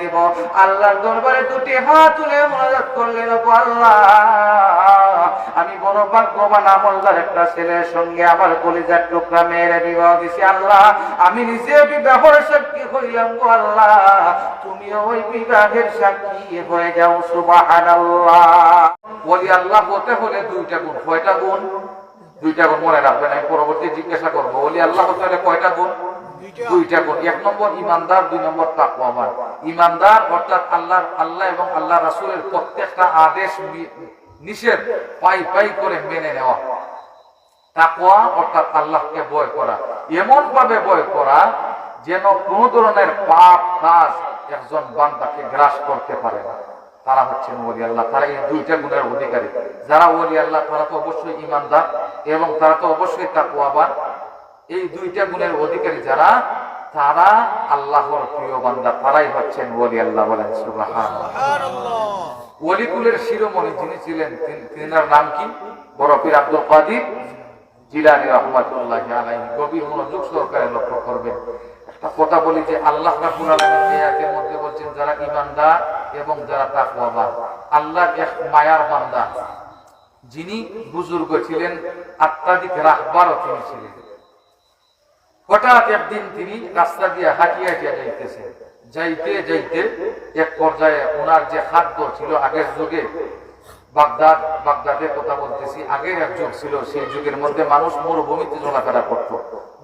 দিব। আল্লাহর দরবারে দুটি হাত তুলে মুনাজাত করলেন, ওগো আল্লাহ, আমি বড় ভাগ্যবান আমলদার একটা ছেলের সঙ্গে আমার কলিজার টুকরা মেয়ের বিবাহ দিছি। আল্লাহ, আমি নিজে বিবাহের সাক্ষী হইলাম গো আল্লাহ, তুমিও ওই বিবাহের সাক্ষী হয়ে যাও। সুবহানাল্লাহ। ওলি আল্লাহ হতে হলে দুইটা গুণ। কয়টা গুণ? দুইটা গুণ মনে রাখবেন, আমি পরবর্তী জিজ্ঞাসা করবো। ওলি আল্লাহ হতে হলে কয়টা গুণ? দুইটা গুণ। এক নম্বর ইমানদার, দুই নম্বর তাকওয়াবান। ইমানদার অর্থাৎ আল্লাহ এবং আল্লাহ রাসূলের প্রত্যেকটা আদেশ নিষেধ পাই পাই করে মেনে নেওয়া। তাকওয়া অর্থাৎ আল্লাহকে ভয় করা, এমন ভাবে ভয় করা যেন কোন ধরনের পাপ কাজ একজন বান্দাকে গ্রাস করতে পারে না। তারা হচ্ছেন ওলি আল্লাহ। তারা এই দুইটা গুণের অধিকারী। যারা ওলি আল্লাহ তারা তো অবশ্যই ইমানদার এবং তারা তো অবশ্যই তাকওয়াবান। এই দুইটা গুণের অধিকারী যারা, তারা আল্লাহর প্রিয় বান্দা, তারাই হচ্ছেন ওলি আল্লাহ। বলেন সুবহানাল্লাহ। ওলি কুলের শিরোমণি যিনি ছিলেন, তিনার নাম কি? বড় পীর আব্দুল কাদির জিলানী রাহমাতুল্লাহি আলাইহি। গভীর মনোযোগ সহকারে লক্ষ্য করবেন। একটা কথা বলি যে আল্লাহ রাব্বুল আলামিন এই আয়াতের মধ্যে বলছেন যারা ঈমানদার এবং যারা তাকওয়াবান। আল্লাহর এক মায়ার বান্দা যিনি বুজুর্গ ছিলেন, আত্মাধিক রাহবারও তিনি ছিলেন। হঠাৎ একদিন তিনি রাস্তা দিয়ে হাঁটিয়ে যাইতেছেন। যাইতে যাইতে এক পর্যায়ে ওনার যে খাদ্য ছিল আগের যুগে, বাগদাদের কথা বলতেছি, আগের এক যুগ ছিল, সেই যুগের মধ্যে মানুষ মরুভূমিতে চলাফেরা করত।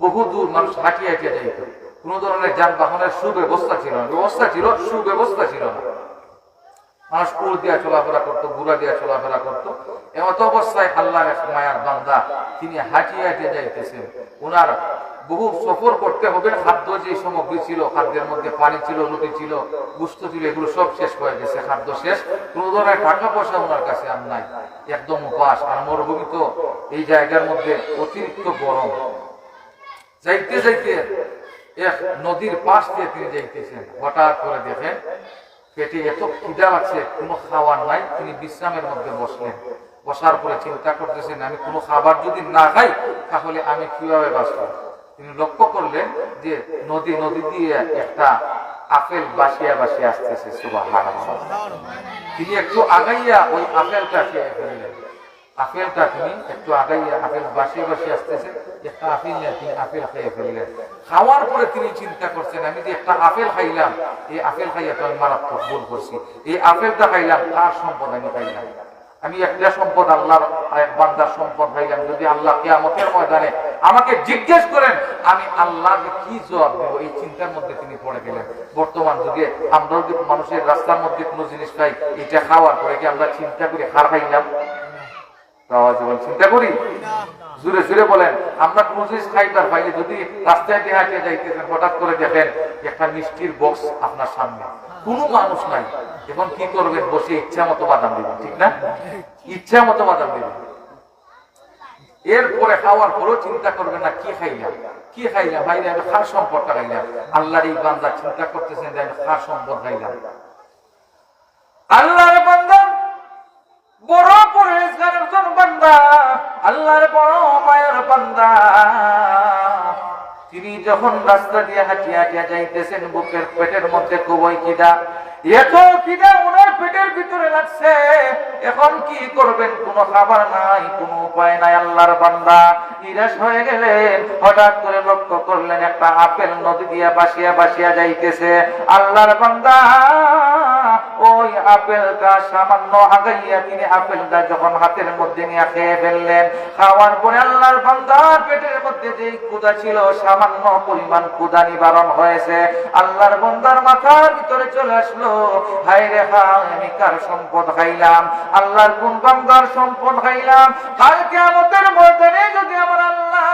বহু দূর মানুষ হাঁটিয়ে যাইত। কোন ধরনের যানবাহনের সুব্যবস্থা ছিল না। ব্যবস্থা ছিল, সুব্যবস্থা ছিল না। মানুষ উড় দিয়া চলাফেরা করতো, ঘোড়া দিয়া চলাফেরা করতো। এমত অবস্থায় আল্লাহর এক মায়ার বান্দা তিনি হাঁটিয়ে যাইতেছেন। ওনার বহু সফর করতে হবে। খাদ্য যে সামগ্রী ছিল, খাদ্যের মধ্যে পানি ছিল, রুটি ছিল, গোশত ছিল, এগুলো সব শেষ হয়ে গেছে। খাদ্য শেষ, কোন ধরনের টাকা পয়সা ওনার কাছে আর নাই। একদম উপাস। আর মরুভূমি তো এই জায়গার মধ্যে অতিরিক্ত গরম। যাইতে যাইতে এক নদীর পাশ দিয়ে তিনি যাইতেছেন। হঠাৎ করে দেখেন পেটে এত খিদা লাগছে, কোনো খাওয়ার নাই। তিনি বিশ্রামের মধ্যে বসলেন। বসার পরে চিন্তা করতেছেন, আমি কোনো খাবার যদি না খাই তাহলে আমি কিভাবে বাঁচব। তিনি লক্ষ্য করলেন যে নদী দিয়ে একটা আপেল বাসিয়া বাসিয়া আসতেছে। সুবহানাল্লাহ। তিনি একটু আগাইয়া ওই আপেলটা খেয়ে ফেললেন। আপেলটা তিনি একটু আগাইয়া আপেল বাসিয়ে বাসিয়ে আসতেছে, একটা আপেল নিয়ে তিনি আপেল খেয়ে ফেললেন। খাওয়ার পরে তিনি চিন্তা করছেন, আমি যে একটা আপেল খাইলাম, এই আপেল খাইয়া তো আমি মারাত্মক ভুল করছি। এই আপেলটা খাইলাম, তার সম্পদ আমি খাইলাম। আমি একটা সম্পদ, আল্লাহর এক বান্দার সম্পদ খাইলাম। যদি আল্লাহ কিয়ামতের ময়দানে আমাকে জিজ্ঞেস করেন, আমি আল্লাহকে কি জবাব দেব, এই চিন্তার মধ্যে তিনি পড়ে গেলেন। বর্তমান যুগে আমরা যদি মানুষের রাস্তার মধ্যে কোনো জিনিস খাই, এটা খাওয়ার পরে কি আমরা চিন্তা করি খার খাইলাম? চিন্তা করি? জুড়ে জুড়ে বলেন। আমরা কোন জিনিস খাইবার পাইলে যদি রাস্তায় দিয়ে হাঁটিয়ে যাইতেছেন, হঠাৎ করে দেখেন একটা মিষ্টির বক্স আপনার সামনে, কোনো মানুষ নাই, এখন কি করবেন? বসে ইচ্ছা মতো বাদাম দিবেন, ঠিক না? ইচ্ছা মতো বাদাম দিবেন। এরপরে খাওয়ার পরেও চিন্তা করবেন না কি খাইলাম, কি খাইলাম। ভাইরা আমি খার সম্পদটা খাইলাম। আল্লাহর এই বান্দা চিন্তা করতেছেন যে আমি খার সম্পদ খাইলাম। আল্লাহর বান্দা বড় পরেজগার একজন বান্দা, আল্লাহর বড় মায়ের বান্দা। তিনি যখন রাস্তা দিয়ে হাঁটিয়া যাইতেছেন, বুকের পেটের মধ্যে খুবই খিদা, এত খিদা ওনার পেটের ভিতরে লাগছে। এখন কি করবেন? কোনো খাবার নাই, কোনো উপায় নাই। আল্লাহর বান্দা নিরাশ হয়ে গেলেন। হঠাৎ করে লক্ষ্য করলেন একটা আপেল নদী দিয়ে বাসিয়া বাসিয়া যাইতেছে। আল্লাহর বান্দা ওই আপেলটা সামান্য আগাইয়া তিনি আপেলটা যখন হাতের মধ্যে নিয়ে খেয়ে ফেললেন। খাওয়ার পরে আল্লাহর বান্দার পেটের মধ্যে যে ক্ষুধা ছিল, সামান্য পরিমাণ ক্ষুধা নিবারণ হয়েছে। আল্লাহর বান্দার মাথার ভিতরে চলে আসলো, হায় রে হায়, আমি কার সম্পদ খাইলাম? আল্লাহর কোন বান্দার সম্পদ খাইলাম? কাল কিয়ামতের ময়দানে যদি আমার আল্লাহ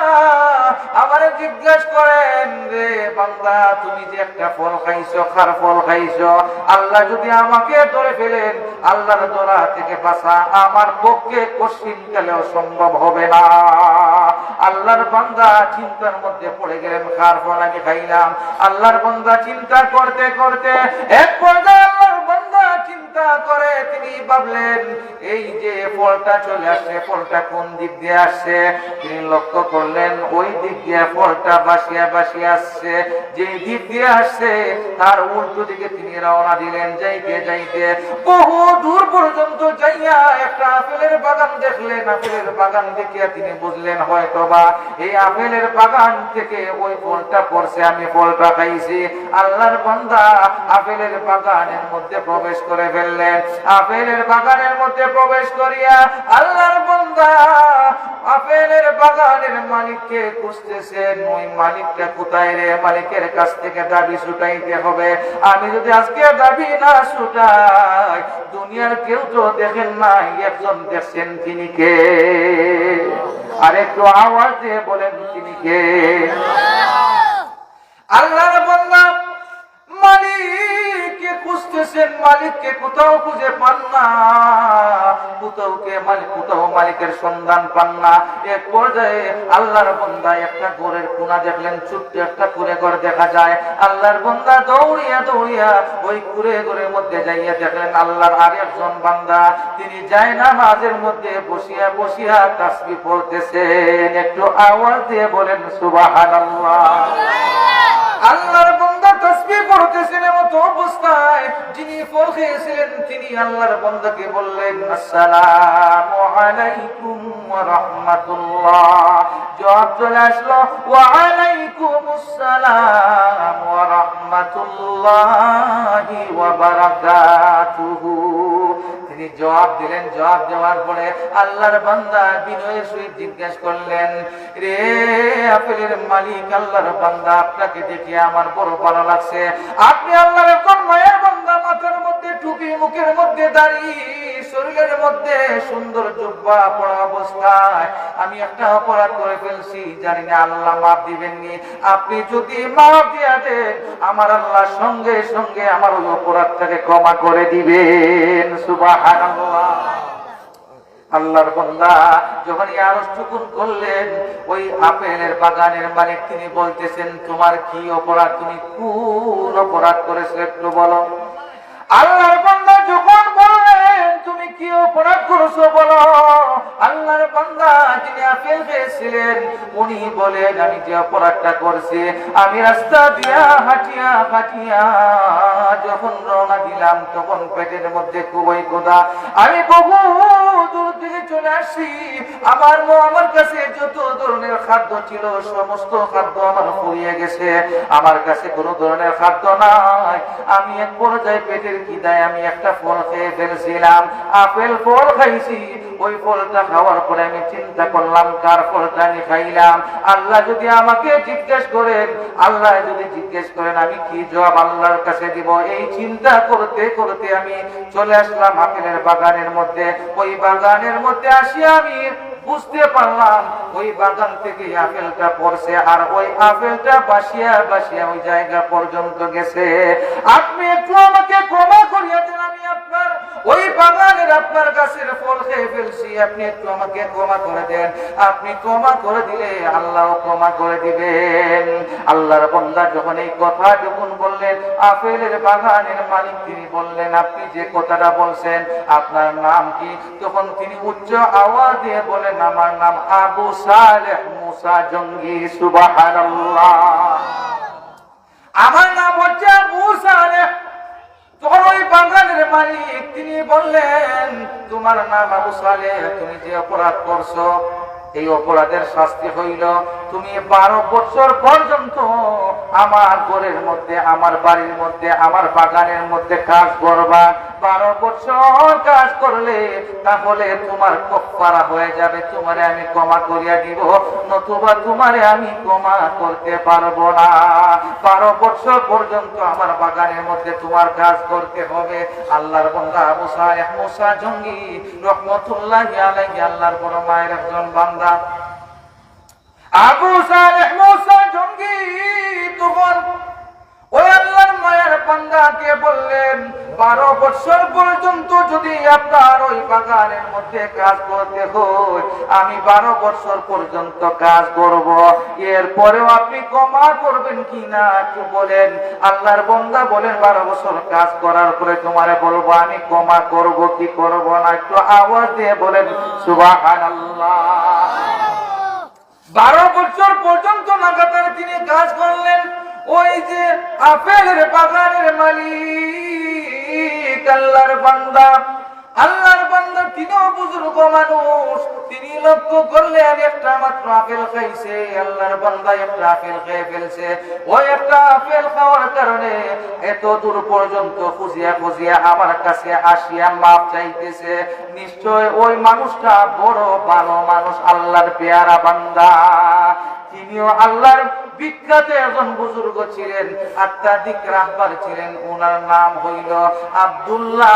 আমারে জিজ্ঞেস করেন, রে বান্দা তুমি যে একটা ফল খাইছো, খার ফল খাইছো, আল্লাহ যদি আমাকে ধরে ফেলেন, আল্লাহর ধরা থেকে বাঁচা আমার পক্ষে কোশ্চিনকালেও সম্ভব হবে না। আল্লাহর বান্দা চিন্তার মধ্যে পড়ে গেলেন, খার ফল আমি খাইলাম। আল্লাহর বান্দা চিন্তা করতে করতে এক পর্যায়ে আল্লাহর বান্দা চিন্তা চিন্তা করে তিনি ভাবলেন এই যে ফলটা চলে আসছে, ফলটা কোন দিক দিয়ে আসছে। তিনি লক্ষ্য করলেন ওই দিক দিয়ে ফলটা বাসিয়া বাসিয়া আসছে। যে দিক দিয়ে আসছে তার উল্টো দিকে তিনি রওনা দিলেন। যাইতে যাইতে বহু দূর পর্যন্ত যাইয়া একটা আপেলের বাগান দেখলেন। আপেলের বাগান দেখিয়া তিনি বুঝলেন হয়তোবা এই আপেলের বাগান থেকে ওই ফলটা পড়ছে, আমি ফলটা খাইছি। আল্লাহর বান্দা আপেলের বাগানের মধ্যে প্রবেশ করে ফেললেন। আপেলের বাগানের মধ্যে প্রবেশ করিয়া আল্লাহর বান্দা আপেলের বাগানের মালিককে খুঁজতেছেন। ওই মালিকটা কোথায় রে? মালিকের কাছ থেকে দাবি ছুটাইতে হবে। আমি যদি আজকে দাবি না ছুটাই, দুনিয়ার কেউ তো দেখেন নাই, একজন দেখছেন, তিনি কে? আর একটু আওয়াজ দিয়ে বলেন তিনি কে? আল্লাহর বান্দা মালিককে খুঁজতেছেন, মালিককে কোথাও খুঁজে পান না, কোথাও মালিকের সন্ধান পান না। এক পর্যায়ে আল্লাহর বান্দা একটা ঘরের কোণা দেখলেন, ছোট্ট একটা কুঁড়ে ঘর দেখা যায়। আল্লাহর বান্দা দৌড়িয়া দৌড়িয়া ওই কুঁড়ে ঘরের মধ্যে যাইয়া দেখলেন আল্লাহর আরেকজন বান্দা, তিনি যায় না মাঝের মধ্যে বসিয়া বসিয়া তাসবিহ পড়তেছেন। একটু আওয়াজ দিয়ে বলেন সুবহানাল্লাহ। আল্লাহর বান্দা তাসবিহ পড়তেছেন, এমত অবস্থায় যিনি ফল খেয়েছিলেন তিনি আল্লাহর বান্দাকে বললেন আসসালামু আলাইকুম ওয়া রাহমাতুল্লাহ। জবাব চলে আসলো ওয়া আলাইকুমুস সালাম ওয়া রাহমাতুল্লাহি ওয়া বারাকাতুহু। তিনি জবাব দিলেন। জবাব দেওয়ার পরে আল্লাহর বান্দা বিনয়ের সহিত জিজ্ঞাসা করলেন, রে আপেলের মালিক, আল্লাহর বান্দা আপনাকে দেখে আমার বড় ভালো লাগছে। আপনি আল্লাহর কোন মায়ের বান্দা, মাথার মধ্যে টুপি, মুখের মধ্যে দাড়ি, শরীরের মধ্যে সুন্দর জুব্বা পরা অবস্থায় আমি একটা অপরাধ করে ফেলছি, জানি না আল্লাহ মাফ দিবেননি। আপনি যদি মাফ দিয়া দেন আমার আল্লাহ সঙ্গে সঙ্গে আমার ওই অপরাধটাকে ক্ষমা করে দিবেন। সুবহানাল্লাহ। আল্লাহর বান্দা যখন আরজটুকুন করলেন, ওই আপেলের বাগানের মালিক তিনি বলতেছেন তোমার কি অপরাধ, তুমি কোন অপরাধ করেছো একটু বলো। আল্লাহর বান্দা যখন বললেন তুমি কি অপরাধ করেছো বলো, আল্লাহর বান্দা যিনি আপেল খেয়েছিলেন উনি বলেন আমি যে অপরাধটা করছি, আমি রাস্তা দিয়া হাঁটিয়া হাঁটিয়া যখন রওনা দিলাম তখন পেটের মধ্যে খুবই ক্ষুধা, আমি বহু দূর থেকে চলে আসছি। আমার কাছে যত ধরনের খাদ্য ছিল সমস্ত খাদ্য আমার ফুরিয়ে গেছে, আমার কাছে কোনো ধরনের খাদ্য নাই। আমি এক পর্যায়ে পেটের খিদায় আমি একটা ফল খেয়ে ফেলছিলাম, আপেল ফল খাইছি। ওই ফলটা খাওয়ার পরে আমি চিন্তা করলাম কার ফলটা আমি খাইলাম। আল্লাহ যদি আমাকে জিজ্ঞেস করেন, আল্লাহ যদি জিজ্ঞেস করেন আমি কি জবাব আল্লাহর কাছে দিব? এই চিন্তা করতে করতে আমি চলে আসলাম আপেলের বাগানের মধ্যে। ওই বাগানের মধ্যে আসি আমি বুঝতে পারলাম ওই বাগান থেকে আপেলটা পড়ছে, আর ওই আপেলটা বাসিয়া বাসিয়া ওই জায়গা পর্যন্ত গেছে। আপনি একটু আমাকে ক্ষমা করিয়া দেন, আমি আপনার ওই বাগানের আপনার গাছের ফল খেয়ে ফেলছি, আপনি একটু আমাকে ক্ষমা করে দেন। আপনি ক্ষমা করে দিলে আল্লাহ ক্ষমা করে দিবেন। আল্লাহর বান্দা যখন এই কথা যখন বললেন, আপেলের বাগানের মালিক তিনি বললেন আপনি যে কথাটা বলছেন আপনার নাম কি? তখন তিনি উচ্চ আওয়াজ দিয়ে বলেন আমার নাম আবু সালেহ মুসা জঙ্গি। সুবহানাল্লাহ। আমার নাম হচ্ছে আবু সালেহ। তখন ওই বাগানের মালিক তিনি বললেন তোমার নাম আবু সালেহ, তুমি যে অপরাধ করছো এই অপরাধের শাস্তি হইল তুমি 12 বছর পর্যন্ত আমার ঘরের মধ্যে, আমার বাড়ির মধ্যে, আমার বাগানের মধ্যে কাজ করবা। 12 বছর কাজ করলে তাহলে তোমার কাফারা হয়ে যাবে, তোমারে আমি ক্ষমা করিয়া দিব, নতুবা তোমারে আমি ক্ষমা করতে পারবো না। 12 বছর পর্যন্ত আমার বাগানের মধ্যে তোমার কাজ করতে হবে। আল্লাহর বান্দা আবু সালেহ মুসা জঙ্গি রহমাতুল্লাহি আলাইহি আল্লাহর বড় মায়ের একজন বান্দা। আবু সালেহ মুসা জঙ্গি তখন ওই আল্লাহর মায়ের বান্দাকে বললেন 12 বছর পর্যন্ত যদি আপনার ওই বাগানের মধ্যে কাজ করতে হয় আমি 12 বছর পর্যন্ত কাজ করব, এরপরেও আপনি ক্ষমা করবেন কিনা একটু বলেন। আল্লাহর বান্দা বলেন 12 বছর কাজ করার পরে তোমারে বলবো আমি ক্ষমা করব কি করব না, একটু আওয়াজ দিয়ে বলেন সুবহানাল্লাহ। 12 বছর পর্যন্ত লাগাতার তিনি কাজ করলেন। ওই যে আপেলের বাগানের মালিক আল্লাহর বান্দা, আল্লাহর বান্দা তিনিও বুজুর্গ মানুষ, তিনি লক্ষ্য করলেন একটা মাত্র আপেল খাইছে, আল্লাহর বান্দা একটা আপেল খেয়ে ফেলছে। ওই একটা আপেল খাওয়ার কারণে এত দূর পর্যন্ত খুঁজিয়া খুঁজিয়া আমার কাছে আসিয়া মাপ চাইতেছে। নিশ্চয় ওই মানুষটা বড় ভালো মানুষ, আল্লাহর পেয়ারা বান্দা। তিনিও আল্লাহর বিখ্যাত একজন বুজুর্গ ছিলেন, আত্মাধিক রাহবার ছিলেন। ওনার নাম হইল আব্দুল্লাহ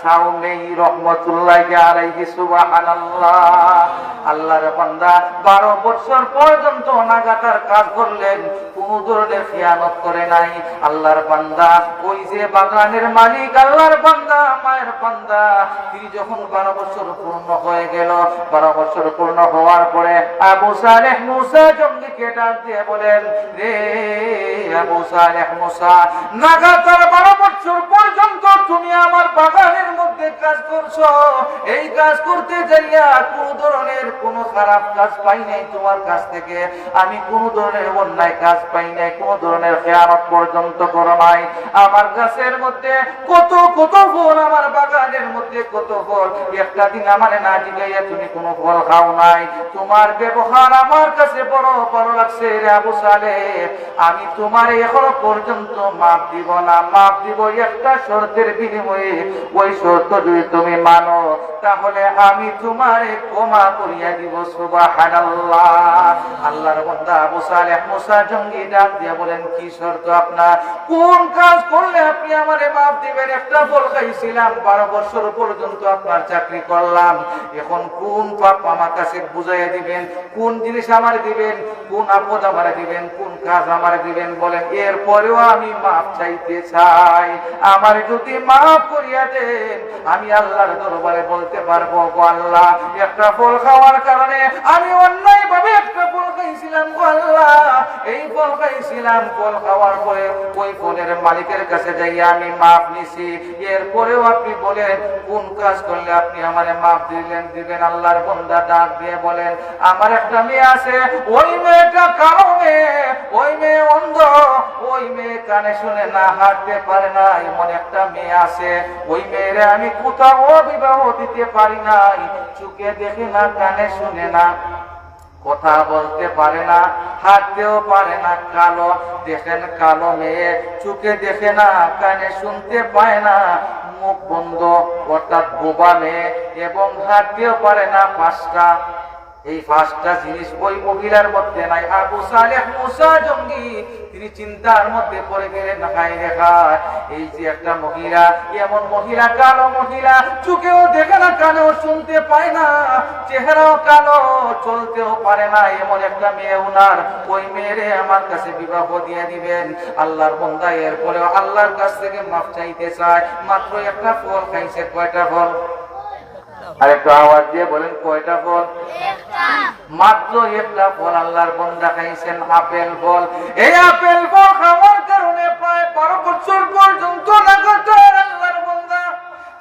সাউমেই রহমতুল্লাহি আলাইহি সুবহানাল্লাহ। আল্লাহর বান্দা 12 বছর পর্যন্ত লাগাতার কাজ করলেন, কোন ধরনের খিয়ানত করে নাই। আল্লাহর বান্দা ওই যে বাগানের মালিক আল্লাহর বান্দা মায়ের বান্দা, তিনি যখন 12 বছর পূর্ণ হয়ে গেল, 12 বছর পূর্ণ হওয়ার পরে আবু সালেহ মুসা জঙ্গিকে ডাক দিয়ে বলেন, রে আবু সালেহ মুসা, লাগাতার 12 বছর পর্যন্ত তুমি আমার বাগানের মধ্যে কাজ করছো, এই কাজ করতে যাইয়া কোন ধরনের কোন খারাপ কাজ পাই নাই তোমার কাছ থেকে, আমি কোন ধরনের অন্যায় কাজ পাই নাই, কোন ধরনের খেয়ানত পর্যন্ত করো নাই। আমার গাছের মধ্যে কত কত ফল, আমার বাগানের মধ্যে কত ফল, একটা দিন আমার না জিগাইয়া তুমি কোনো ফল খাও নাই। তোমার ব্যবহার আমার কাছে বড় ভালো লাগছে রে আবু সালেহ, আমি তোমার এখনো পর্যন্ত মাপ দিব না, মাপ দিব একটা শর্তের বিনিময়ে। ওই শর্ত যদি তুমি মানো তাহলে আমি তোমারে ক্ষমা করিয়া দিব। সুবহানাল্লাহ। আল্লাহর বান্দা আবু সালেহ মুসা জঙ্গি ডাক দিয়া বলেন, কি শর্ত আপনার? কোন কাজ করলে আপনি আমারে মাপ দিবেন? একটা ফল খাইছিলাম, 12 বছর পর্যন্ত আপনার চাকরি করলাম, এখন কোন পাপ আমার কাছে বুঝাইয়া দিবেন? কোন জিনিস আমার দিবেন? কোন আপদ আমার দিবেন? কোন কাজ আমার দিবেন? বলেন, এরপরেও আমি মাপ চাইতে চাই। আমার যদি মাফ করিয়া দেন আমি আল্লাহর দরবারে বলতে পারবো, গো আল্লাহ, একটা ফল খাওয়ার কারণে আমি অন্যায় ভাবে একটা ফল খাইছিলাম, গো আল্লাহ, এই ফল খাইছিলাম, ফল খাওয়ার পরে ওই ফলের মালিকের কাছে যাইয়া আমি মাপ নিছি, এরপরেও আপনি বলেন কোন কাজ করলে আপনি আমারে মাপ দিবেন? আল্লাহর বান্দা ডাক দিয়ে বলেন, আমার একটা মেয়ে আছে, ওই মেয়েটা কালো মেয়ে, ওই মেয়ে অন্ধ, ওই মেয়ে কানে শুনে না, হাঁটতে পারে না, এমন একটা মেয়ে আছে, ওই মেয়েরে আমি কোথাও বিবাহ দিতে পারি নাই। চোখে দেখে না, কানে শুনে না, কথা বলতে পারে না, হাঁটতেও পারে না, কালো। দেখেন কালো মেয়ে, চোখে দেখে না, কানে শুনতে পায় না, মুখ বন্ধ, অর্থাৎ বোবা মেয়ে, এবং হাঁটতেও পারে না। 5টা, এই 5টা জিনিস ওই মহিলার মধ্যে নাই। আবু সালেহ মুসা জঙ্গি তিনি চিন্তার মধ্যে পড়ে গেলেন, হায় রে হায়, এই যে একটা মহিলা, এমন মহিলা, কালো মহিলা, চোখেও দেখে না, কানেও শুনতে পায় না, চেহারাও কালো, চলতেও পারে না, এমন একটা মেয়ে উনার, ওই মেয়েরে আমার কাছে বিবাহ দিয়ে দিবেন। আল্লাহর বান্দা এরপরেও আল্লাহর কাছ থেকে মাফ চাইতে চায়। মাত্র একটা ফল খাইছে। কয়টা ফল? আর একটু আওয়াজ দিয়ে বলেন, কয়টা ফল? মাত্র একটা ফল আল্লাহর বান্দা খাইছেন, আপেল ফল। এই আপেল ফল খাওয়ার কারণে প্রায় 12 বছর পর্যন্ত লাগাতার আল্লাহর বান্দা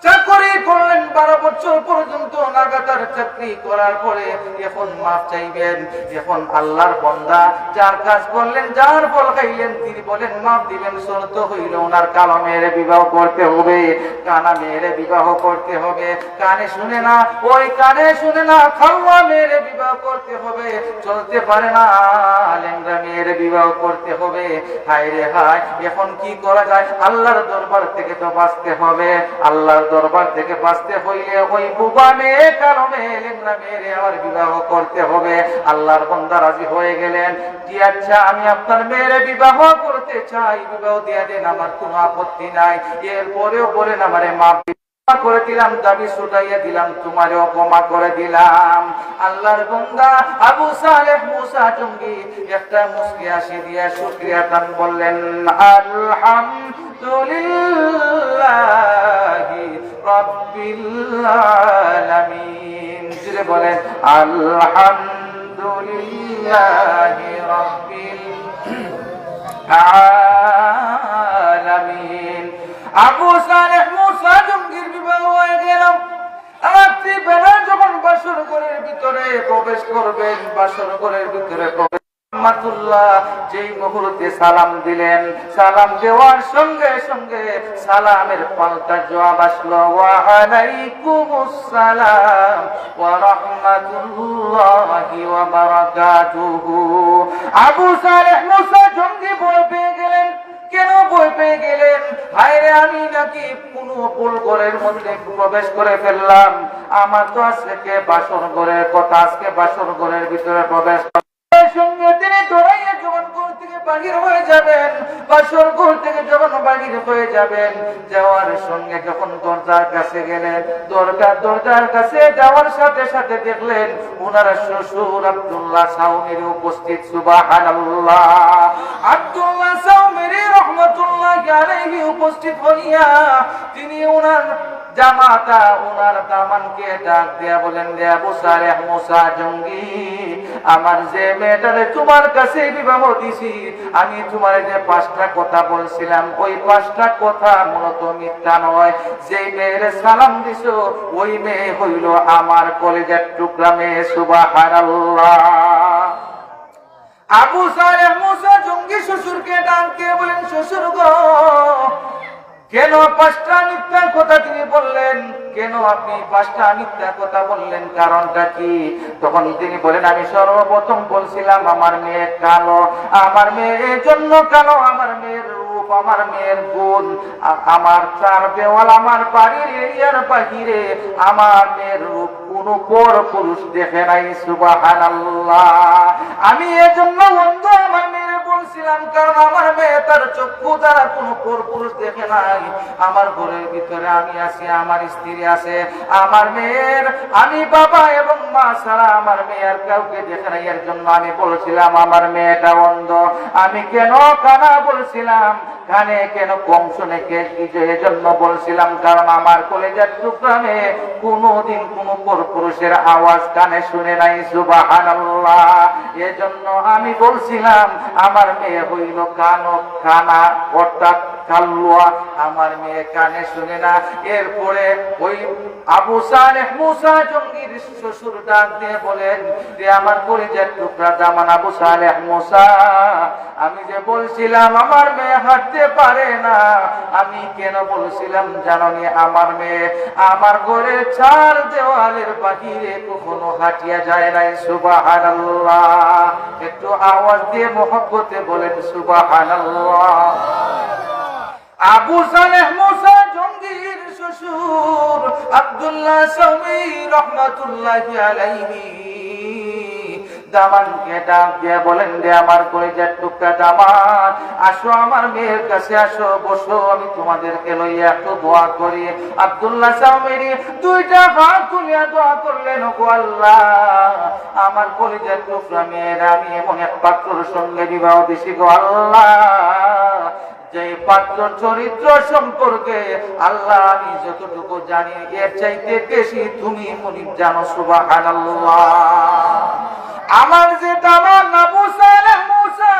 চাকরি করলেন। 12 বছর পর্যন্ত লাগাতার চাকরি করার পরে এখন মাফ চাইবেন। এখন আল্লাহর বান্দা যার কাজ করলেন, যার ফল খাইলেন, তিনি বলেন মাফ দিবেন। শর্ত হইল ওনার কালো মেয়েরে বিবাহ করতে হবে, কানা মেয়েরে বিবাহ করতে হবে, কানে শুনে না, ওই কানে শুনে না খাওয়া মেয়েরে বিবাহ করতে হবে, চলতে পারে না, লেংরা মেয়েরে বিবাহ করতে হবে। হায় রে হায়, এখন কি করা যায়? আল্লাহর দরবার থেকে তো বাঁচতে হবে। আল্লাহর দরবার থেকে বাঁচতে হইলে ওই বুবা মেয়ে, কালো মেয়ে, লেংরা মেয়েরে আমার বিবাহ করতে হবে। আল্লাহর বান্দা রাজি হয়ে গেলেন, কি আচ্ছা, আমি আপনার মেয়েরে বিবাহ করতে চাই, বিবাহ দিয়ে দেন, আমার কোনো আপত্তি নাই। এরপরেও বলেন আমারে মাপ করে দিলাম, দাবি ছুটাইয়া দিলাম, তোমারও ক্ষমা করে দিলাম। আল্লাহর বান্দা আবু সালেহ মুসা জঙ্গি একটা মুস্কি হাসি দিয়া শুকরিয়া দান বললেন, আলহামদুলিল্লাহি রাব্বিল আলামিন। জুড়ে বলেন আলহামদুলিল্লাহি রাব্বিল আলামিন। আবু সালেহ মুসা জঙ্গির বিবাহ হয়ে গেল। রাত্রি বেলা যখন বাসর ঘরের ভিতরে প্রবেশ করবেন, বাসর ঘরের ভিতরে যেই মুহূর্তে সালাম দিলেন, সালাম দেওয়ার সঙ্গে সঙ্গে সালামের পাল্টা জবাব আসলো, ওয়া আলাইকুমুস সালাম ওয়া রাহমাতুল্লাহি ওয়া বারাকাতুহু। আবু সালেহ মুসা জঙ্গি ভয় পেয়ে গেলেন। কেন ভয় পেয়ে গেলেন? হায়রে, আমি নাকি কোন ভুল ঘরের মধ্যে প্রবেশ করে ফেললাম। আমার তো আজকে বাসর ঘরের কথা, আজকে বাসর ঘরের ভিতরে প্রবেশ সঙ্গে তিনি দৌড়াইয়া যখন ঘর থেকে বাহির হয়ে যাবেন, বাসর ঘর থেকে যখন বাহির হয়ে যাবেন, যাওয়ার সঙ্গে যখন দরজার কাছে গেলেন, দরজার কাছে যাওয়ার সাথে সাথে দেখলেন ওনার শ্বশুর আব্দুল্লাহ সাউমির উপস্থিত। সুবহানাল্লাহ। আব্দুল্লাহ সাউমির রহমাতুল্লাহি আলাইহি উপস্থিত হইয়া তিনি ওনার জামাতা, ওনার দামানকে ডাক দিয়া বলেন, রে আবু সালেহ মুসা জঙ্গি, আমার যে মেয়েটারে তোমার কাছে বিবাহ দিছি, আমি তোমার যে 5টা কথা বলছিলাম, ওই 5টা কথা মূলত মিথ্যা নয়। যে মেয়ের সালাম দিছো ওই মেয়ে হইল আমার কলিজার টুকরা মেয়ে। সুবহানাল্লাহ। আবু সালেহ মুসা জঙ্গি শ্বশুরকে ডাক দিয়ে বলেন, শ্বশুর গো, কেন 5টা মিথ্যা কথা তিনি বললেন? কেন আপনি 5টা মিথ্যা কথা বললেন? কারণটা কি? তখন তিনি বলেন, আমি সর্বপ্রথম বলছিলাম আমার মেয়ে কালো। আমার মেয়ের জন্য কালো, আমার মেয়ের রূপ, আমার মেয়ের গুণ, আমার 4 দেওয়াল, আমার বাড়ির এরিয়ার বাহিরে আমার মেয়ের রূপ কোন পর পুরুষ দেখে নাই। সুবহানাল্লাহ। আমি এজন্য অন্ধ আমার মেয়ের বলছিলাম, কারণ আমার মেয়ে তার চক্ষু দ্বারা কোন পর পুরুষ দেখে নাই। আমার ঘরের ভিতরে আমি আছি, আমার স্ত্রী আছে, আমার মেয়ের আমি বাবা এবং মা ছাড়া আমার মেয়ে আর কাউকে দেখে নাই। এর জন্য আমি বলছিলাম আমার মেয়েটা অন্ধ। আমি কেন কানা বলছিলাম, কানে কেন কম শুনে এজন্য বলছিলাম, কারণ আমার কলেজের টুকরা মেয়ে কোনদিন কোন পরপুরুষের আওয়াজ কানে শুনে নাই। সুবহানাল্লাহ। এজন্য আমি বলছিলাম আমার মেয়ে হইল কানা, অর্থাৎ কাল্লুয়া, আমার মেয়ে কানে শুনে না। এরপরে ওই আবু সালেহ মুসা জঙ্গির শ্বশুর ডাক দিয়ে বলেন, যে আমার কলিজার টুকরা জামান আবু সালেহ মুসা, আমি যে বলছিলাম আমার মেয়ে হাঁটতে পারে না, আমি কেন বলছিলাম জানি? আমার মেয়ে আমার ঘরের 4 দেওয়ালের বাহিরে কখনো হাঁটিয়া যায় নাই। সুবহানাল্লাহ। একটু আওয়াজ দিয়ে মহব্বতে বলেন সুবহানাল্লাহ। আবু সালেহ মুসা জঙ্গির শ্বশুর আব্দুল্লাহ সাউমি রহমাতুল্লাহি আলাইহি দামানকে ডাক দিয়ে বলেন, রে আমার কলিজার টুকরা দামান, আসো আমার মেয়ের কাছে আসো, বসো, আমি তোমাদেরকে লইয়া একটু দোয়া করি। আব্দুল্লাহ সাউমিরি 2টা হাত তুলিয়া দোয়া করলেন, ওগো আল্লাহ, আমার কলিজার টুকরা মেয়ের আমি এমন এক পাত্রের সঙ্গে বিবাহ দিছি গো আল্লাহ, যে পাত্র চরিত্র সম্পর্কে আল্লাহ আমি যতটুকু জানি এর চাইতে বেশি তুমি মনিব জানো। সুবহানাল্লাহ। আমার যে দামান আবু সালেহ মুসা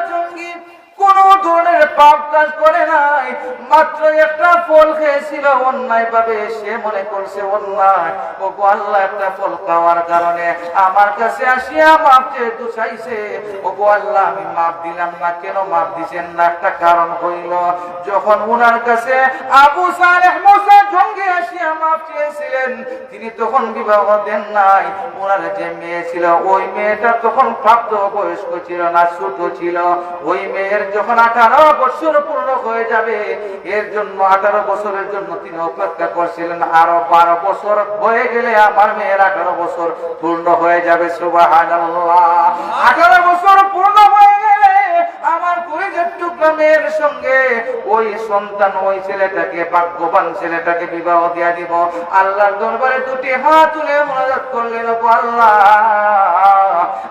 জঙ্গি কোন ধরনের পাপ কাজ করে নাই, মাত্র একটা ফল খেয়েছিল অন্যায় ভাবে, সে মনে করছে অন্যায়। ওগো আল্লাহ, একটা ফল খাওয়ার কারণে আমার কাছে আসিয়া মাপ যেহেতু চাইছে, ওগো আল্লাহ আমি মাপ দিলাম না। কেন মাপ দিছেন না? একটা কারণ হইল, যখন উনার কাছে আবু সালেহ মুসা জঙ্গি আসিয়া মাপ চেয়েছিলেন, তিনি তখন বিবাহ দেন নাই। উনার যে মেয়ে ছিল ওই মেয়েটা তখন প্রাপ্ত বয়স্ক ছিল না, ছোট ছিল। ওই মেয়ের যখন 18 বছর পূর্ণ হয়ে যাবে, এর জন্য 18 বছরের জন্য তিনি অপেক্ষা করছিলেন। আরো 12 বছর হয়ে গেলে আমার মেয়ের 18 বছর পূর্ণ হয়ে যাবে। সুবহানাল্লাহ। 18 বছর পূর্ণ হয়ে গেলে আমার কলিজার টুকরা টুকরা মেয়ের সঙ্গে ওই সন্তান ওই ছেলেটাকে, ভাগ্যবান ছেলেটাকে বিবাহ দিয়া দিব। আল্লাহর দরবারে দুটি হাত তুলে মুনাজাত করলেন, ও আল্লাহ,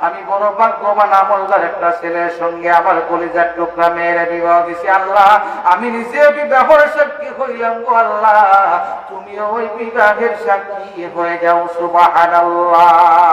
আমি বড় ভাগ্যবান আমলদার একটা ছেলের সঙ্গে আমার কলিজার টুকরা মেয়ের বিবাহ দিছি। আল্লাহ, আমি নিজে বিবাহের সাক্ষী হইলাম গো আল্লাহ, তুমিও ওই বিবাহের সাক্ষী হয়ে যাও। সুবহানাল্লাহ।